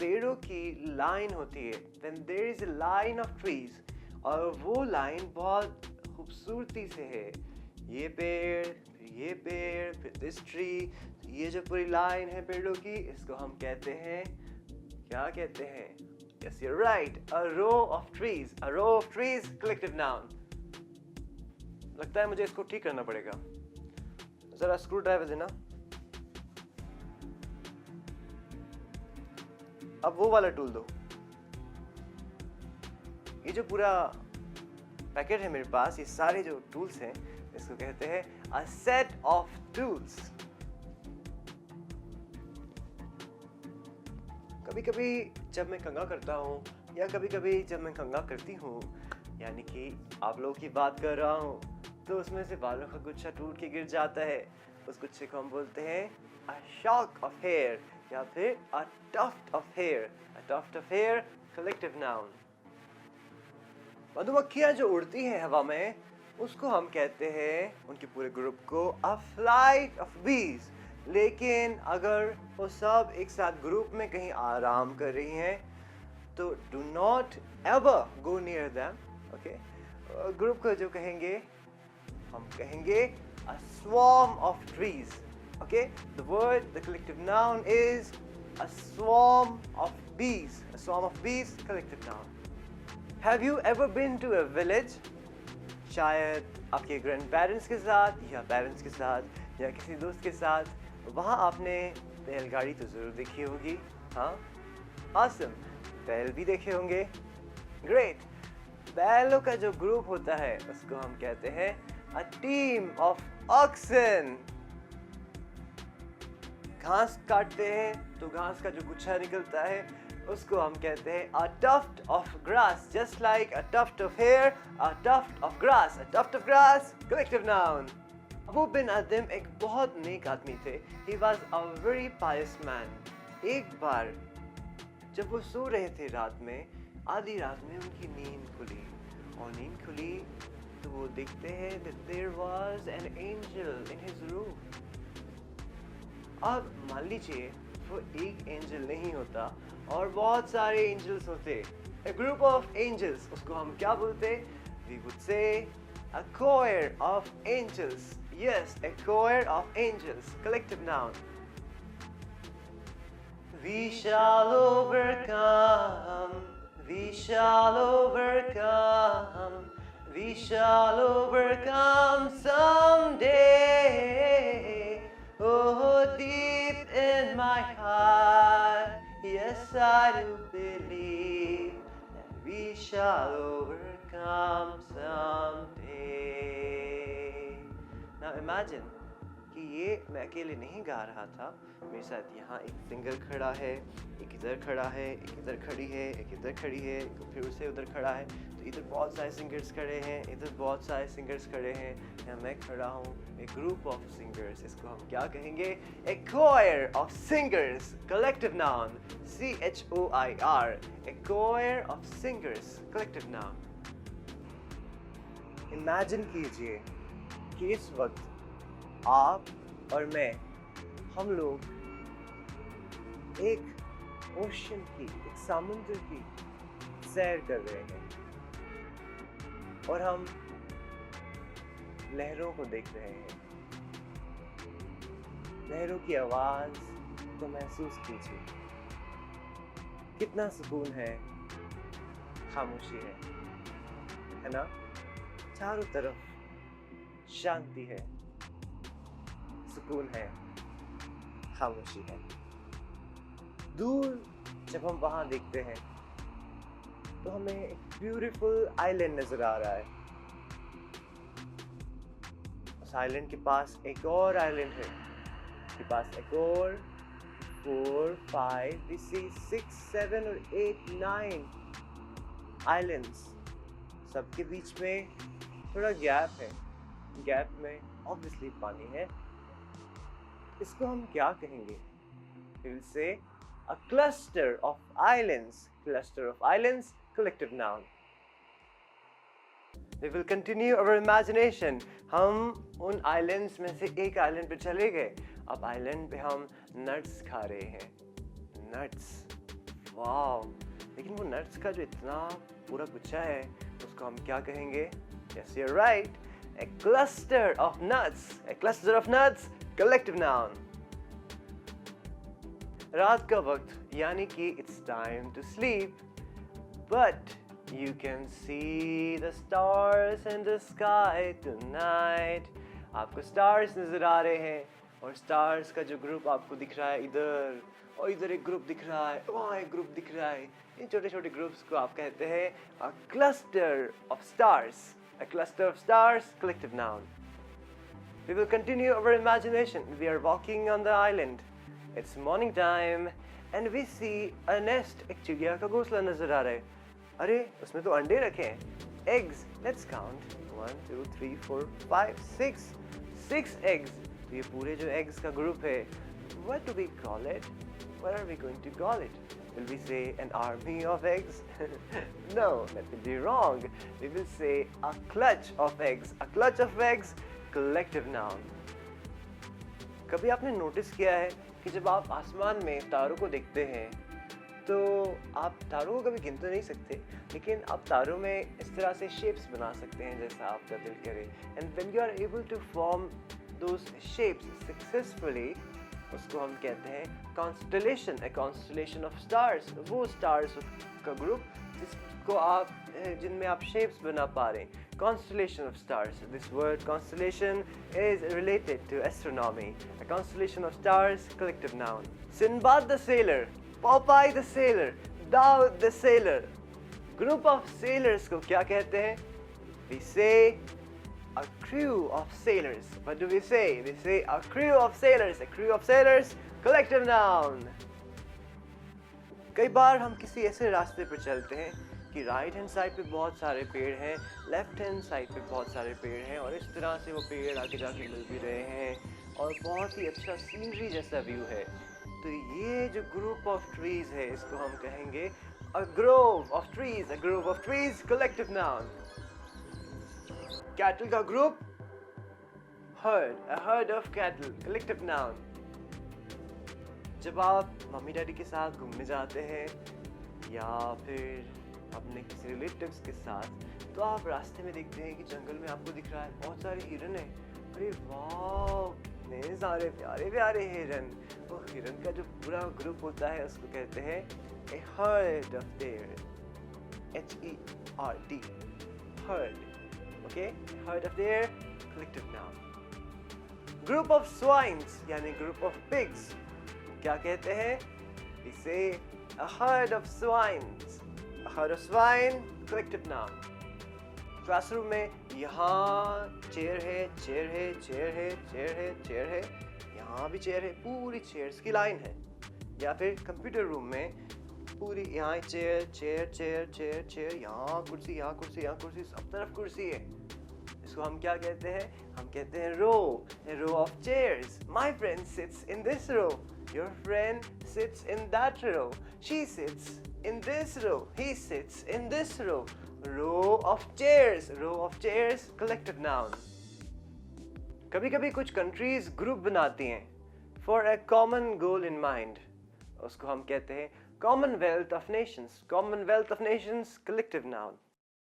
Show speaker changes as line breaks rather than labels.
पेड़ों की लाइन होती है, when there is a line of trees, और वो लाइन बहुत खूबसूरती से है, ये पेड़, फिर this tree, ये जो पूरी लाइन है पेड़ों की, इसको हम कहते हैं, क्या कहते हैं? Yes, you're right, a row of trees, collective noun. लगता है मुझे इसको ठीक करना पड़ेगा, जरा स्क्रू ड्राइवर देना। अब वो वाला टूल दो। ये जो पूरा पैकेट है मेरे पास, ये सारे जो टूल्स हैं, इसको कहते हैं a set of tools. कभी-कभी जब मैं कंघा करता हूँ या कभी-कभी जब मैं कंघा करती हूँ, यानी कि आप लोगों की बात कर रहा हूँ, तो उसमें से बालों का गुच्छा टूट के गिर जाता है। उस गुच्छे को हम बोलते हैं a shock of hair या फिर a tuft of hair. A tuft of hair, collective noun. मधुमक्खियाँ जो उड़ती हैं हवा में, उसको हम कहते हैं, उनके पूरे ग्रुप को, a flight of bees. लेकिन अगर वो सब एक साथ ग्रुप में कहीं आराम कर रही हैं, तो do not ever go near them. Okay? Group को जो कहेंगे, हम कहेंगे a swarm of trees. Okay? The collective noun is a swarm of bees. A swarm of bees, collective noun. Have you ever been to a village? शायद आपके grandparents के साथ या parents के साथ या किसी दोस्त के साथ, वहाँ आपने बैलगाड़ी तो ज़रूर देखी होगी, हाँ? Awesome. बैल भी देखे होंगे? Great. बैलों का जो ग्रुप होता है, उसको हम कहते हैं a team of oxen. घास काटते हैं तो घास का जो गुच्छा निकलता है, उसको हम कहते हैं a tuft of grass. Just like a tuft of hair, a tuft of grass. A tuft of grass, collective noun. Abu बिन अदम एक बहुत नेक आदमी थे. He was a very pious man. एक बार जब वो सो रहे थे रात में, आधी रात में उनकी नींद खुली, और नींद खुली तो वो देखते हैं that there was an angel in his room. अब मान लीजिए वो एक एंजल नहीं होता और बहुत सारे एंजल्स होते, a group of angels, उसको हम क्या बोलते? We would say a choir of angels. Yes, a choir of angels, collective noun. We shall overcome, we shall overcome, we shall overcome someday. Oh, deep in my heart, yes, I do believe that we shall overcome someday. Now imagine कि ये मैं अकेले नहीं गा रहा था, मेरे साथ यहाँ एक सिंगर खड़ा है, एक इधर खड़ा है, एक इधर खड़ी है, एक इधर खड़ी है, फिर उससे उधर खड़ा है, तो इधर बहुत सारे सिंगर्स खड़े हैं, इधर बहुत सारे सिंगर्स खड़े हैं, यहाँ मैं खड़ा हूँ, एक ग्रुप ऑफ सिंगर्स, इसको हम क्या कहेंगे? A choir of singers, collective noun, CHOIR, a choir of singers, collective noun. Imagine कीजिए कि इस वक्त आप और मैं, हम लोग एक ओशन की, एक समुद्र की सैर कर रहे हैं और हम लहरों को देख रहे हैं। लहरों की आवाज को महसूस कीजिए, कितना सुकून है, खामोशी है ना? चारों तरफ शांति है, सुकून है, खामोशी है। दूर जब हम वहां देखते हैं तो हमें एक ब्यूटीफुल आइलैंड नजर आ रहा है। उस आइलैंड के पास एक और आइलैंड है, उसके पास एक और 4, 5, 6, 7 और 8, 9 आइलैंड्स, सबके बीच में थोड़ा गैप है। गैप में ऑब्वियसली पानी है। इसको हम क्या कहेंगे? We'll say a cluster of islands. Cluster of islands, collective noun. We will continue our imagination. हम उन islands में से एक island पे चले गए। अब island पे हम nuts खा रहे हैं। Nuts. वाह, लेकिन वो नट्स का जो इतना पूरा गुच्छा है उसको हम क्या कहेंगे? Yes, you're right. A cluster of nuts. A cluster of nuts. Collective noun. रात का वक्त यानी कि it's time to sleep. But you can see the stars in the sky tonight. आपको stars नजर आ रहे हैं और stars का जो ग्रुप आपको दिख रहा है इधर और इधर एक ग्रुप दिख रहा है, वहाँ एक ग्रुप दिख रहा है। इन छोटे छोटे ग्रुप्स को आप कहते हैं a cluster of stars. A cluster of stars, collective noun. We will continue our imagination. We are walking on the island. It's morning time and we see a nest. एक चिड़िया का घोंसला नजर आ रहा है। अरे उसमें तो अंडे रखे हैं। Eggs. Let's count. 1, 2, 3, 4, 5, 6. 6 eggs. तो ये पूरे जो eggs का ग्रुप है, what do we call it? What are we going to call it? Will we say an army of eggs? No, that will be wrong. We will say a clutch of eggs. A clutch of eggs, collective noun. कभी आपने notice किया है कि जब आप आसमान में तारों को देखते हैं तो आप तारों को कभी गिन तो नहीं सकते, लेकिन आप तारों में इस तरह से शेप्स बना सकते हैं जैसा आपका दिल करे। And when you are able to form those shapes successfully, उसको हम कहते हैं constellation, a constellation of stars. वो stars का ग्रुप जिसको आप जिनमें आप shapes बना पा रहे हैं, constellation of stars. This word constellation is related to astronomy. A constellation of stars, collective noun. Sinbad the sailor, Popeye the sailor, Daud the sailor. Group of sailors को क्या कहते हैं? We say a crew of sailors. What do we say? We say a crew of sailors. A crew of sailors, collective noun. कई बार हम किसी ऐसे रास्ते पर चलते हैं कि राइट हैंड साइड पे बहुत सारे पेड़ हैं, लेफ्ट हैंड साइड पे बहुत सारे पेड़ हैं और इस तरह से वो पेड़ आगे जाके मिल भी रहे हैं और बहुत ही अच्छा सीनरी जैसा व्यू है। तो ये जो ग्रुप ऑफ ट्रीज है इसको हम कहेंगे a grove of trees. A grove of trees, collective noun. Cattle का group herd. A herd of cattle, collective noun. जब आप मम्मी डैडी के साथ घूमने जाते हैं या फिर अपने किसी रिलेटिव्स के साथ, तो आप रास्ते में देखते हैं कि जंगल में आपको दिख रहा है बहुत सारे हिरन है। अरे वाह, कितने सारे प्यारे प्यारे हिरन। वो हिरन का जो पूरा ग्रुप होता है उसको कहते हैं a herd of deer. H-E-R-D. Herd. Okay? Herd of deer, collective noun. Group of swines यानी group of pigs. क्या कहते हैं? We say a herd of swines. A herd of swine, collective noun. Classroom में यहाँ chair है, chair है, chair है, chair है, चेयर है, यहाँ भी चेयर है, पूरी चेयर्स की लाइन है। या फिर कंप्यूटर रूम में पूरी यहाँ chair chair chair chair chair, यहाँ कुर्सी, यहाँ कुर्सी, यहाँ कुर्सी, सब तरफ कुर्सी है। इसको हम क्या कहते हैं? हम कहते हैं रो, a row of chairs. My friend sits in this row. Your friend sits in that row. She sits in this row. He sits in this row. Row of chairs. Row of chairs, collective noun. कभी-कभी कुछ countries group बनाती हैं for a common goal in mind. उसको हम कहते हैं Commonwealth of Nations. Commonwealth of Nations, collective noun.